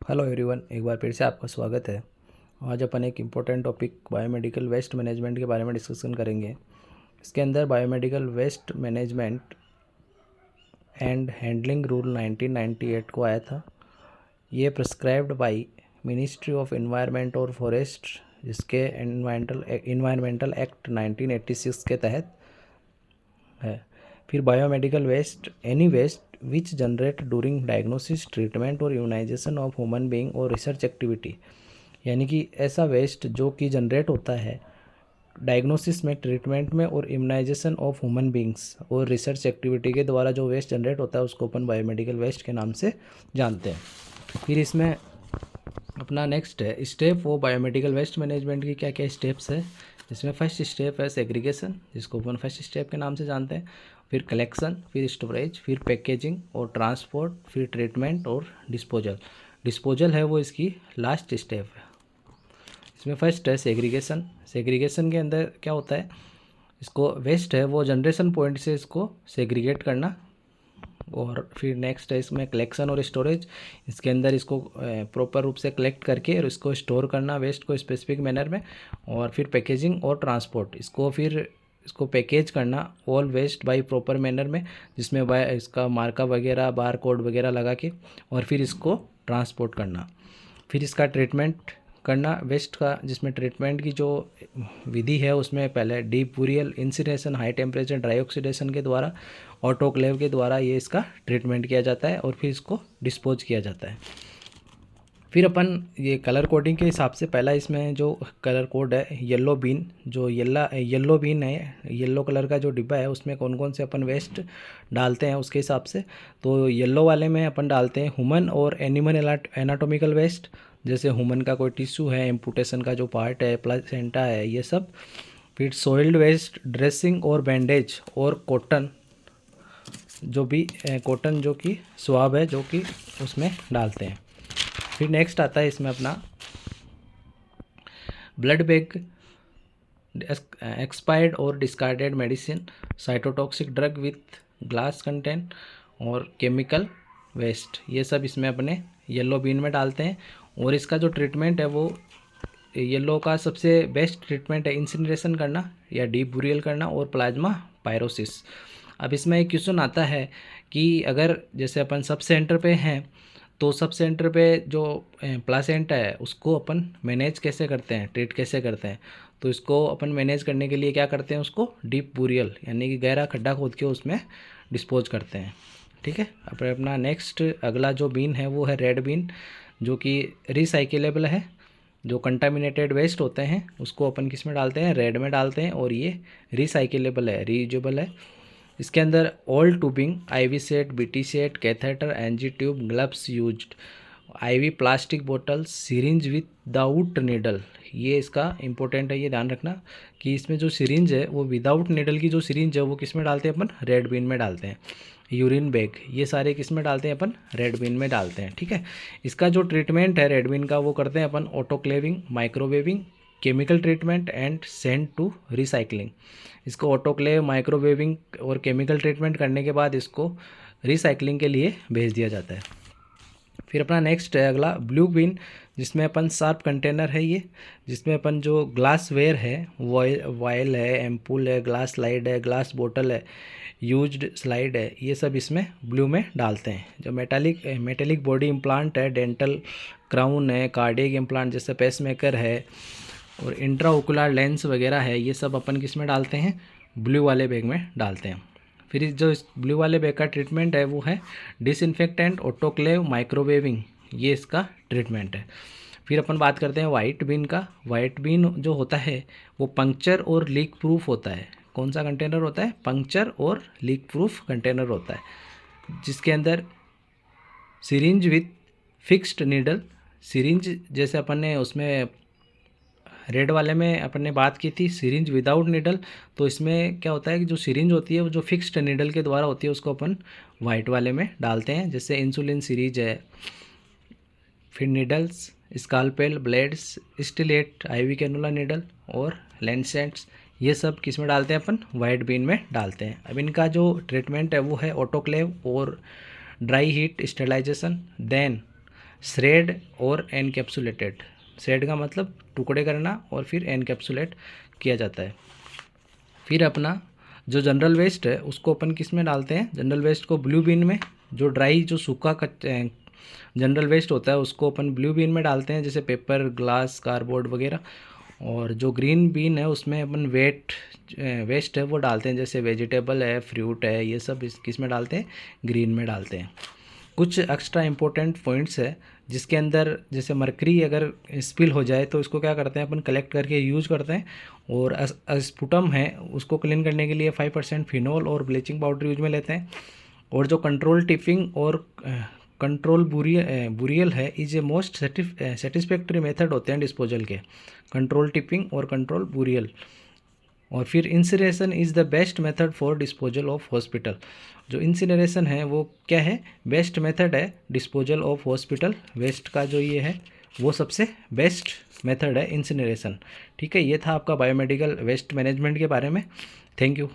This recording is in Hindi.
हेलो एवरीवन, एक बार फिर से आपका स्वागत है। आज अपन एक important topic biomedical waste management के बारे में डिस्कशन करेंगे। इसके अंदर biomedical waste management and handling rule 1998 को आया था। ये prescribed by ministry of environment और फॉरेस्ट, जिसके एनवायरमेंटल एक्ट 1986 के तहत है। फिर biomedical waste any waste which generate during diagnosis, treatment और इम्यूनाइजेशन ऑफ ह्यूमन बीइंग और रिसर्च एक्टिविटी, यानी कि ऐसा वेस्ट जो कि जनरेट होता है डायग्नोसिस में, ट्रीटमेंट में और इम्यूनाइजेशन ऑफ ह्यूमन बीइंग्स और रिसर्च एक्टिविटी के द्वारा जो वेस्ट जनरेट होता है उसको अपन बायोमेडिकल वेस्ट के नाम से जानते हैं। फिर इसमें अपना नेक्स्ट है स्टेप वो बायोमेडिकल वेस्ट मैनेजमेंट की क्या क्या स्टेप्स है। इसमें फर्स्ट स्टेप है सेग्रीगेशन, जिसको अपन फर्स्ट स्टेप के नाम से जानते हैं। फिर कलेक्शन, फिर स्टोरेज, फिर पैकेजिंग और ट्रांसपोर्ट, फिर ट्रीटमेंट और डिस्पोजल। डिस्पोजल है वो इसकी लास्ट स्टेप है। इसमें फर्स्ट है सेग्रीगेशन। सेग्रीगेशन के अंदर क्या होता है, इसको वेस्ट है वो जनरेशन पॉइंट से इसको सेग्रीगेट करना। और फिर नेक्स्ट है इसमें कलेक्शन और स्टोरेज। इसके अंदर इसको प्रॉपर रूप से कलेक्ट करके और इसको स्टोर करना वेस्ट को स्पेसिफिक मैनर में। और फिर पैकेजिंग और ट्रांसपोर्ट, इसको पैकेज करना all waste by proper manner में, जिसमें बाय इसका मार्का वगैरह, बार कोड वगैरह लगा के, और फिर इसको ट्रांसपोर्ट करना। फिर इसका ट्रीटमेंट करना वेस्ट का, जिसमें ट्रीटमेंट की जो विधि है उसमें पहले deep burial, incineration, high temperature dry oxidation के द्वारा, ऑटोक्लेव के द्वारा ये इसका ट्रीटमेंट किया जाता है और फिर इसको डिस्पोज किया जाता है। फिर अपन ये कलर कोडिंग के हिसाब से पहला इसमें जो कलर कोड है येलो बीन, जो येलो बीन है, येलो कलर का जो डिब्बा है उसमें कौन कौन से अपन वेस्ट डालते हैं उसके हिसाब से। तो येलो वाले में अपन डालते हैं ह्यूमन और एनिमल एनाटॉमिकल वेस्ट, जैसे ह्यूमन का कोई टिश्यू है, एम्पुटेशन का जो पार्ट है, प्लासेंटा है, ये सब। फिर सॉइल्ड वेस्ट, ड्रेसिंग और बैंडेज और कॉटन, कॉटन जो कि स्वाब है जो कि उसमें डालते हैं। फिर नेक्स्ट आता है इसमें अपना ब्लड बैग, एक्सपायर्ड और discarded medicine, cytotoxic drug with glass content और केमिकल वेस्ट, ये सब इसमें अपने येलो बीन में डालते हैं। और इसका जो ट्रीटमेंट है वो येलो का सबसे बेस्ट ट्रीटमेंट है इंसिनरेशन करना या डीप बुरियल करना और प्लाज्मा पायरोसिस। अब इसमें एक क्वेश्चन आता है कि अगर जैसे अपन सब सेंटर पे हैं तो सब सेंटर पे जो प्लासेंटा है उसको अपन मैनेज कैसे करते हैं, ट्रीट कैसे करते हैं। तो इसको अपन मैनेज करने के लिए क्या करते हैं, उसको डीप बुरियल यानी कि गहरा खड्डा खोद के उसमें डिस्पोज करते हैं। ठीक है। अपना नेक्स्ट अगला जो बीन है वो है रेड बीन, जो कि रिसाइकेलेबल है। जो कंटामिनेटेड वेस्ट होते हैं उसको अपन किस में डालते हैं, रेड में डालते हैं, और ये रिसाइकेलेबल है, रीयूजेबल है। इसके अंदर all tubing, IV set, BT set, catheter, NG tube, gloves used, IV plastic bottles, syringe without needle, ये इसका इंपॉर्टेंट है, ये ध्यान रखना कि इसमें जो सिरिंज है वो विदाउट नीडल की जो सिरिंज है वो किस में डालते हैं अपन, रेड बीन में डालते हैं। यूरिन बैग, ये सारे किस में डालते हैं अपन, रेड बीन में डालते हैं। ठीक है। इसका जो ट्रीटमेंट है रेड बीन का वो करते हैं अपन autoclaving, microwaving, chemical treatment and send to recycling. इसको ऑटोक्लेव, माइक्रोवेविंग और केमिकल ट्रीटमेंट करने के बाद इसको रिसाइकलिंग के लिए भेज दिया जाता है। फिर अपना नेक्स्ट है अगला ब्लू बिन, जिसमें अपन शार्प कंटेनर है ये, जिसमें अपन जो ग्लास वेयर है, वायल है, एम्पूल है, ग्लास स्लाइड है, ग्लास बोतल है, यूज्ड स्लाइड है, ये सब इसमें ब्लू में डालते हैं। जो मेटेलिक बॉडी इम्प्लांट है, डेंटल क्राउन है, कार्डियक इम्प्लांट जैसे पेसमेकर है और इंट्राओकुलर लेंस वगैरह है, ये सब अपन किस में डालते हैं, ब्लू वाले बैग में डालते हैं। फिर इस जो ब्लू वाले बैग का ट्रीटमेंट है वो है डिसइंफेक्टेंट, ऑटोक्लेव, माइक्रोवेविंग, ये इसका ट्रीटमेंट है। फिर अपन बात करते हैं वाइट बीन का। वाइट बीन जो होता है वो पंक्चर और लीक प्रूफ होता है। कौन सा कंटेनर होता है, पंक्चर और लीक प्रूफ कंटेनर होता है, जिसके अंदर syringe with fixed needle, syringe जैसे अपन ने उसमें रेड वाले में अपन ने बात की थी सिरिंज विदाउट नीडल, तो इसमें क्या होता है कि जो सिरिंज होती है वो जो फिक्स्ड नीडल के द्वारा होती है उसको अपन वाइट वाले में डालते हैं, जैसे इंसुलिन सीरीज है। फिर needles, scalpel, blades, stylet, IV cannula needle और लेंसेट्स, ये सब किस में डालते हैं अपन, वाइट बीन में डालते हैं। अब इनका जो ट्रीटमेंट है वो है ऑटोक्लेव और dry heat sterilisation, then shred और एनकैप्सुलेटेड। श्रेड का मतलब टुकड़े करना और फिर एनकैप्सुलेट किया जाता है। फिर अपना जो जनरल वेस्ट है उसको अपन किस में डालते हैं, जनरल वेस्ट को ब्लू बिन में। जो ड्राई जो सूखा जनरल वेस्ट होता है उसको अपन ब्लू बिन में डालते हैं, जैसे पेपर, ग्लास, कार्डबोर्ड वगैरह। और जो ग्रीन बिन है उसमें अपन वेस्ट है वो डालते हैं, जैसे वेजिटेबल है, फ्रूट है, ये सब किस में डालते हैं, ग्रीन में डालते हैं। कुछ एक्स्ट्रा इंपॉर्टेंट पॉइंट्स है जिसके अंदर जैसे मरकरी अगर स्पिल हो जाए तो इसको क्या करते हैं अपन, कलेक्ट करके यूज करते हैं। और स्पुटम है उसको क्लीन करने के लिए 5% फिनोल और ब्लीचिंग पाउडर यूज में लेते हैं। और जो कंट्रोल टिपिंग और कंट्रोल बुरियल है is a most satisfactory method होते हैं डिस्पोजल के, कंट्रोल टिपिंग और कंट्रोल बुरियल। और फिर incineration is the best method for disposal of hospital. जो इंसिनरेशन है वो क्या है, बेस्ट मेथड है डिस्पोजल ऑफ हॉस्पिटल वेस्ट का, जो ये है वो सबसे बेस्ट मेथड है इंसिनरेशन। ठीक है, ये था आपका बायोमेडिकल वेस्ट मैनेजमेंट के बारे में। Thank you.